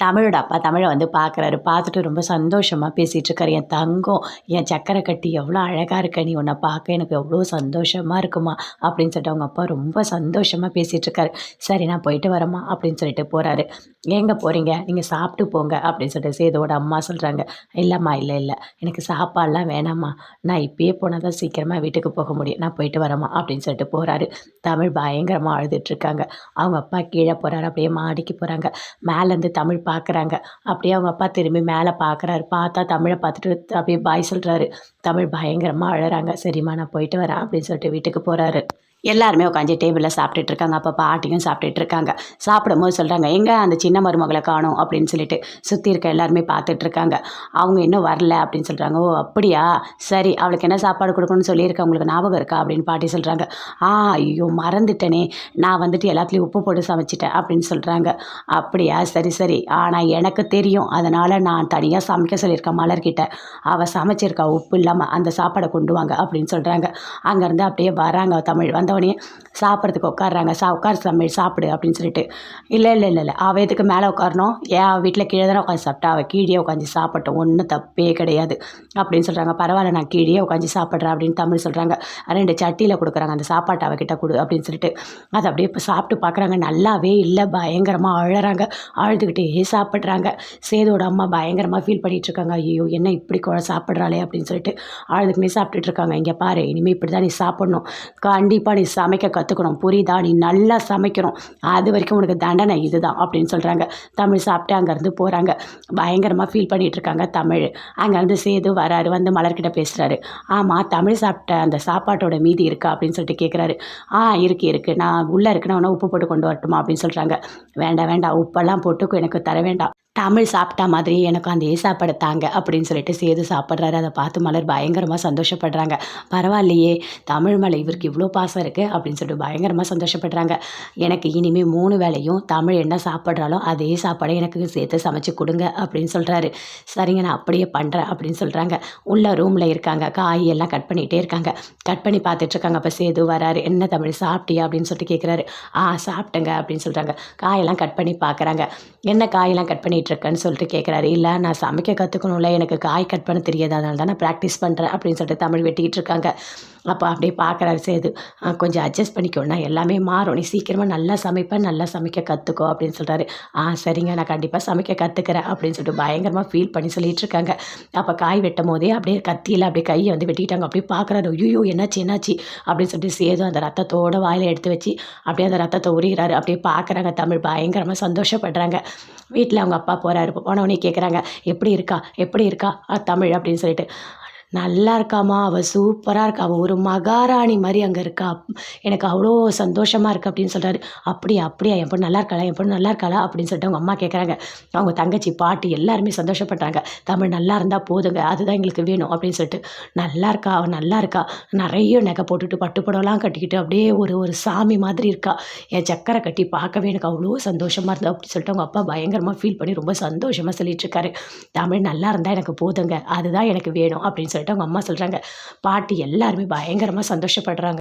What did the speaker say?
தமிழோட அப்பா தமிழை வந்து பார்க்குறாரு. பார்த்துட்டு ரொம்ப சந்தோஷமா பேசிகிட்ருக்காரு. "என் தங்கம், என் சக்கரை கட்டி எவ்வளோ அழகா இருக்க! நீ உன்னை பார்க்க எனக்கு எவ்வளோ சந்தோஷமா இருக்குமா" அப்படின்னு சொல்லிட்டு அவங்க அப்பா ரொம்ப சந்தோஷமா பேசிகிட்ருக்காரு. "சரி நான் போயிட்டு வரேம்மா" அப்படின்னு சொல்லிட்டு போறாரு. "எங்கே போறீங்க? நீங்க சாப்பிட்டு போங்க" அப்படின்னு சொல்லிட்டு சேதுவோட அம்மா சொல்றாங்க. "இல்லம்மா, இல்ல இல்ல. எனக்கு சாப்பாடுலாம் வேணாம்மா. நான் இப்பயே போனா தான் சீக்கிரமா வீட்டுக்கு போக முடியும். நான் போயிட்டு வரேம்மா" அப்படின்னு சொல்லிட்டு போறாரு. தமிழ் பயங்கரமா அழுதுட்ருக்காங்க. அவங்க அப்பா கீழே போறாரு. அப்படியே மாடிக்கு போறாங்க. மேலேருந்து தமிழ் பார்க்குறாங்க. அப்படியே அவங்க அப்பா திரும்பி மேலே பார்க்குறாரு. பார்த்தா தமிழை பார்த்துட்டு அப்படியே பாய் சொல்றாரு. தமிழ் பயங்கரமா அழறாங்க. "சரிம்மா நான் போயிட்டு வரேன்" அப்படின்னு சொல்லிட்டு வீட்டுக்கு போறாரு. எல்லாருமே உட்காந்து டேபிளில் சாப்பிட்டுட்டு இருக்காங்க. அப்போ பாட்டியும் சாப்பிட்டுட்டு இருக்காங்க. சாப்பிடும்போது சொல்கிறாங்க, "எங்க அந்த சின்ன மருமகளை காணோம்" அப்படின்னு சொல்லிட்டு சுற்றி இருக்க எல்லாருமே பார்த்துட்ருக்காங்க. அவங்க இன்னும் வரல அப்படின்னு சொல்கிறாங்க. "ஓ அப்படியா, சரி அவளுக்கு என்ன சாப்பாடு கொடுக்கணும்னு சொல்லியிருக்கேன், உங்களுக்கு ஞாபகம் இருக்கா" அப்படின்னு பாட்டி சொல்கிறாங்க. ஐயோ மறந்துட்டேனே, நான் வந்துட்டு எல்லாத்துலேயும் உப்பு போட்டு சமைச்சிட்டேன்" அப்படின்னு சொல்கிறாங்க. "அப்படியா, சரி சரி. ஆனால் எனக்கு தெரியும், அதனால் நான் தனியாக சமைக்க சொல்லியிருக்கேன் மலர்கிட்ட. அவள் சமைச்சிருக்கா உப்பு இல்லாமல், அந்த சாப்பாடை கொண்டு வாங்க" அப்படின்னு சொல்கிறாங்க. அங்கேருந்து அப்படியே வராங்க தமிழ். வந்தவொடனே சாப்பிட்றதுக்கு உட்காடுறாங்க. உட்காரு தமிழ் சாப்பிடு" அப்படின்னு சொல்லிட்டு. "இல்லை இல்லை இல்லை இல்லை, அவள் எதுக்கு மேலே உட்காரணும்? ஏன் அவள் வீட்டில் கீழே தானே உட்காந்து சாப்பிட்டா, அவள் கீழே உட்காந்து சாப்பிட்டோம், ஒன்றும் தப்பே கிடையாது" அப்படின்னு சொல்கிறாங்க. "பரவாயில்ல, நான் கீழே உட்காந்து சாப்பிட்றேன்" அப்படின்னு தமிழ் சொல்கிறாங்க. 2 சட்டியில் கொடுக்குறாங்க. "அந்த சாப்பாட்டை அவகிட்ட கொடு" அப்படின்னு சொல்லிட்டு அதை அப்படியே இப்போ சாப்பிட்டு பார்க்குறாங்க. நல்லாவே இல்லை, பயங்கரமாக அழறாங்க. அழுதுகிட்டே சாப்பிட்றாங்க. சேதோட அம்மா பயங்கரமாக ஃபீல் பண்ணிகிட்ருக்காங்க. "ஐயோ என்ன இப்படி சாப்பிட்றாளே" அப்படின்னு சொல்லிட்டு அழுதுகிட்டே சாப்பிட்டுட்டு இருக்காங்க. "இங்கே பாரு, இனிமேல் இப்படி தான் நீ சாப்பிட்ணும். கண்டிப்பாக நீ சமைக்க கற்றுக்கணும், புரியுதா? நீ நல்லா சமைக்கணும். அது வரைக்கும் உனக்கு தண்டனை இதுதான்" அப்படின்னு சொல்கிறாங்க. தமிழ் சாப்பிட்டு அங்கேருந்து போகிறாங்க. பயங்கரமாக ஃபீல் பண்ணிகிட்ருக்காங்க தமிழ். அங்கேருந்து சேது வராரு. வந்து மலர்கிட்ட பேசுகிறாரு. "ஆமாம், தமிழ் சாப்பிட்ட அந்த சாப்பாட்டோட மீதி இருக்கா" அப்படின்னு சொல்லிட்டு கேட்குறாரு. இருக்குது. நான் உள்ளே இருக்குன்னா வேணா உப்பு போட்டு கொண்டு வரட்டுமா" அப்படின்னு சொல்கிறாங்க. "வேண்டாம் வேண்டாம், உப்பெல்லாம் போட்டு எனக்கு தர வேண்டாம். தமிழ் சாப்பிட்டா மாதிரி எனக்கு அந்த சாப்பாடு தாங்க" அப்படின்னு சொல்லிட்டு சேது சாப்பிட்றாரு. அதை பார்த்து மலர் பயங்கரமாக சந்தோஷப்படுறாங்க. "பரவாயில்லையே, தமிழ் மேலே இவருக்கு இவ்வளோ பாசம் இருக்குது" அப்படின்னு சொல்லிட்டு பயங்கரமாக சந்தோஷப்படுறாங்க. "எனக்கு இனிமேல் 3 வேளையும் தமிழ் என்ன சாப்பிட்றாலோ அதே சாப்பாடை எனக்கு சேர்த்து சமைச்சு கொடுங்க" அப்படின்னு சொல்கிறாரு. "சரிங்க, நான் அப்படியே பண்ணுறேன்" அப்படின்னு சொல்கிறாங்க. உள்ள ரூமில் இருக்காங்க. காய் எல்லாம் கட் பண்ணிகிட்டே இருக்காங்க. கட் பண்ணி பார்த்துட்ருக்காங்க. அப்போ சேது வராரு. "என்ன தமிழ் சாப்பிட்டியா" அப்படின்னு சொல்லிட்டு கேட்குறாரு. சாப்பிட்டேங்க" அப்படின்னு சொல்கிறாங்க. காயெல்லாம் கட் பண்ணி பார்க்குறாங்க. "என்ன காயெல்லாம் கட் பண்ணிகிட்ருக்கேன்னு சொல்லிட்டு கேட்குறாரு. "இல்லை, நான் சமைக்க கற்றுக்கணும்ல, எனக்கு காய் கட் பண்ண தெரியாது, அதனால தான் நான் ப்ராக்டிஸ் பண்ணுறேன்" அப்படின்னு சொல்லிட்டு தமிழ் வெட்டிக்கிட்டு இருக்காங்க. அப்போ அப்படியே பார்க்குறாரு சேது. "கொஞ்சம் அட்ஜஸ்ட் பண்ணிக்கோண்ணா, எல்லாமே மாறும். நீ சீக்கிரமாக நல்லா சமைப்பேன், நல்லா சமைக்க கற்றுக்கோ" அப்படின்னு சொல்கிறாரு. சரிங்க, நான் கண்டிப்பாக சமைக்க கற்றுக்கிறேன்" அப்படின்னு சொல்லிட்டு பயங்கரமாக ஃபீல் பண்ணி சொல்லிகிட்ருக்காங்க. அப்போ காய் வெட்டும் போதே அப்படியே கத்தியில் அப்படியே கையை வந்து வெட்டிக்கிட்டாங்க. அப்படியே பார்க்குறாரு. "ஐயோ என்னாச்சு" அப்படின்னு சொல்லிட்டு சேது அந்த ரத்தத்தோட வாயில் எடுத்து வச்சு அப்படியே அந்த ரத்தத்தை உரிகிறாரு. அப்படியே பார்க்குறாங்க தமிழ். பயங்கரமாக சந்தோஷப்படுறாங்க. வீட்டில் அவங்க அப்பா போகிறாரு. போனவொடனே கேட்குறாங்க, எப்படி இருக்கா தமிழ்" அப்படின்னு சொல்லிட்டு. "நல்லா இருக்காம்மா, அவள் சூப்பராக இருக்கா, அவள் ஒரு மகாராணி மாதிரி அங்கே இருக்கா, எனக்கு அவ்வளோ சந்தோஷமாக இருக்குது" அப்படின்னு சொல்கிறாரு. "அப்படியா, என் பொண்ணு நல்லா இருக்காளா" அப்படின்னு சொல்லிட்டு அவங்க அம்மா கேட்குறாங்க. அவங்க தங்கச்சி, பாட்டி எல்லாருமே சந்தோஷப்படுறாங்க. "தமிழ் நல்லா இருந்தால் போதுங்க, அதுதான் எங்களுக்கு வேணும்" அப்படின்னு சொல்லிட்டு. அவள் நல்லா இருக்கா, நிறைய நகை போட்டுட்டு பட்டுப்படம்லாம் கட்டிக்கிட்டு அப்படியே ஒரு சாமி மாதிரி இருக்கா, என் சக்கரை கட்டி பார்க்கவே எனக்கு அவ்வளோ சந்தோஷமாக இருந்தது" அப்படின்னு சொல்லிட்டு அவங்க அப்பா பயங்கரமாக ஃபீல் பண்ணி ரொம்ப சந்தோஷமாக சொல்லிகிட்ருக்காரு. "தமிழ் நல்லா இருந்தால் எனக்கு போதுங்க, அதுதான் எனக்கு வேணும்" அப்படின்னு சொல்லிட்டு அவங்க அம்மா சொல்கிறாங்க. பாட்டி எல்லாருமே பயங்கரமாக சந்தோஷப்படுறாங்க.